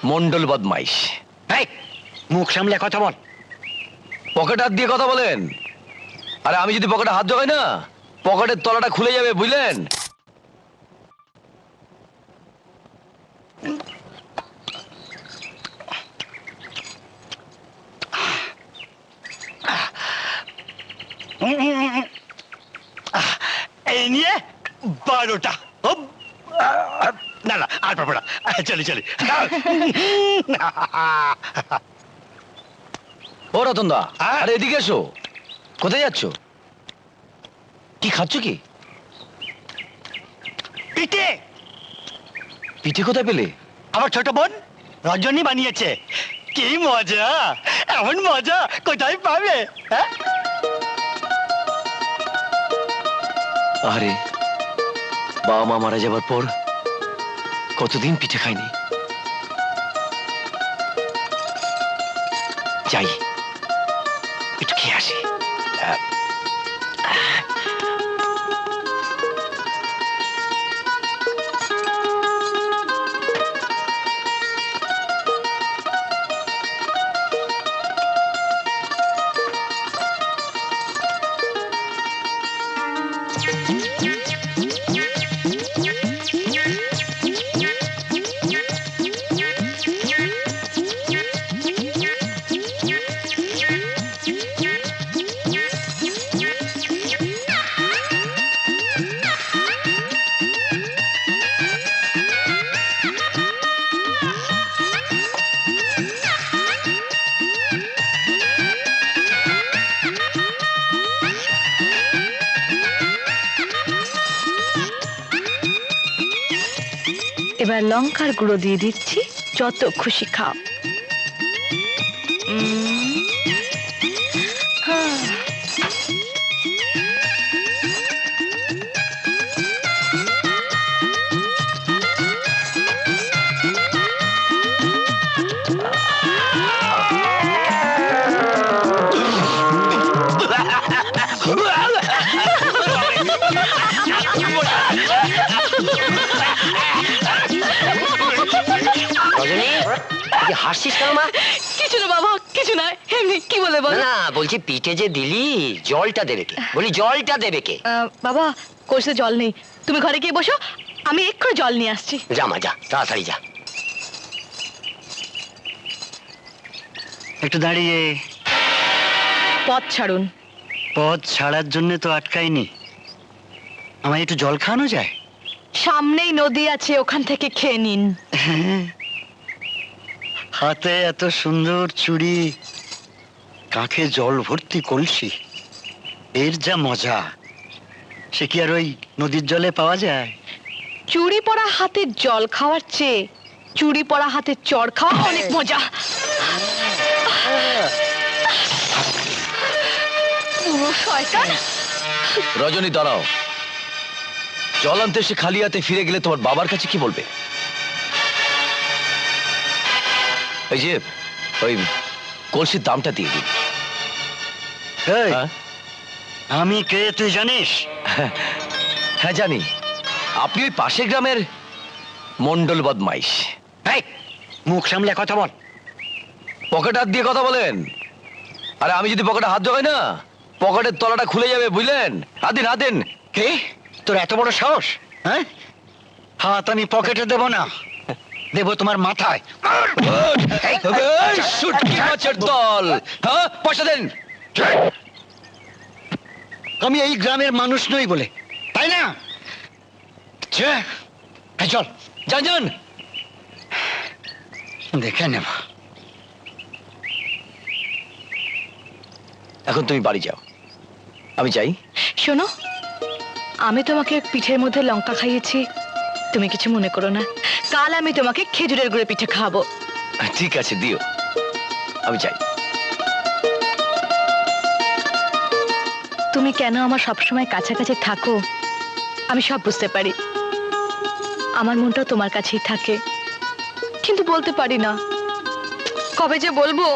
মন্ডল বদমাইশ। এই মুখ সামলে কথা বল। পকেট হাত দিয়ে কথা বলেন। আরে আমি যদি পকেটে হাত ঢোকাই না, পকেটের তলাটা খুলে যাবে, বুঝলেন? এই নিয়ে 12টা। না না আর পারবো না, চলি চলি। ও রতন দা, আরে এদিকে এসো। কোথায় যাচ্ছ? কি খাচ্ছ কি? পিঠে। পিঠে কোথায় পেলে? আমার ছোট বোন রজনী বানিয়েছে। কি মজা, এমন মজা কোথায় পাবে? আরে বাবা মা মারা যাবার পর কতদিন পিঠে খাইনি। যাই একটু খেয়ে আসি। এবার লঙ্কার গুঁড়ো দিয়ে দিচ্ছি, যত খুশি খাও। হাসছিস কেন মা? কিছু না বাবা, কিছু না, এমনি। কি বলে বল? না বলছি পিঠে যে দিলি, জলটা দেবে কে? বলি জলটা দেবে কে? বাবা কলসিতে জল নেই, তুমি ঘরে গিয়ে বসো, আমি এক্ষুনি জল নিয়ে আসছি। যা মা যা, তাড়াতাড়ি যা। একটু দাঁড়িয়ে। পথ ছাড়ুন। পথ ছাড়ার জন্য তো আটকাইনি। আমায় একটু জল খাওয়ানো যায়? সামনেই নদী আছে, ওখান থেকে খেয়ে নিন। হাতে এত সুন্দর চুড়ি, কাঁখে জল ভর্তি কলসি, এর যা মজা সে কি আর ওই নদীর জলে পাওয়া যায়? চুড়ি পরা হাতে জল খাওয়ার চেয়ে চুড়ি পরা হাতে চড় খাওয়া অনেক মজা। শয়তান। রজনী দাঁড়াও। জল আনতে এসে খালি হাতে ফিরে গেলে তোমার বাবার কাছে কি বলবে? এই যে ওই কলসির দামটা দিয়ে দিন। আমি কে তুই জানিস? হ্যাঁ জানি, আপনি ওই পাশের গ্রামের মন্ডল বদমাইশ। এই মুখ সামলে কথা বল। পকেট হাত দিয়ে কথা বলেন। আরে আমি যদি পকেটে হাত ঢোকাই না, পকেটের তলাটা খুলে যাবে, বুঝলেন? হাত দিন, হাত দিন। কে তোর এত বড় সাহস? হ্যাঁ, হাত আমি পকেটে দেব না, দেব তোমার মাথায়। শুটকি মাছের দল, হ্যাঁ পয়সা দেন। আমি এই গ্রামের মানুষ নই বলে, তাই না? চল যান যান, দেখে নেব। এখন তুমি বাড়ি যাও, আমি চাই। শোনো, আমি তোমাকে পিঠের মধ্যে লঙ্কা খাইয়েছি, তুমি কিছু মনে করো না। কাল আমি তোমাকে খেজুরের গুঁড়ো পিঠে খাবো। ঠিক আছে, দিও, আমি চাই। তুমি কেন আমার সবসময় কাছাকাছি থাকো আমি সব বুঝতে পারি। আমার মনটাও তোমার কাছেই থাকে, কিন্তু বলতে পারি না। কবে যে বলবো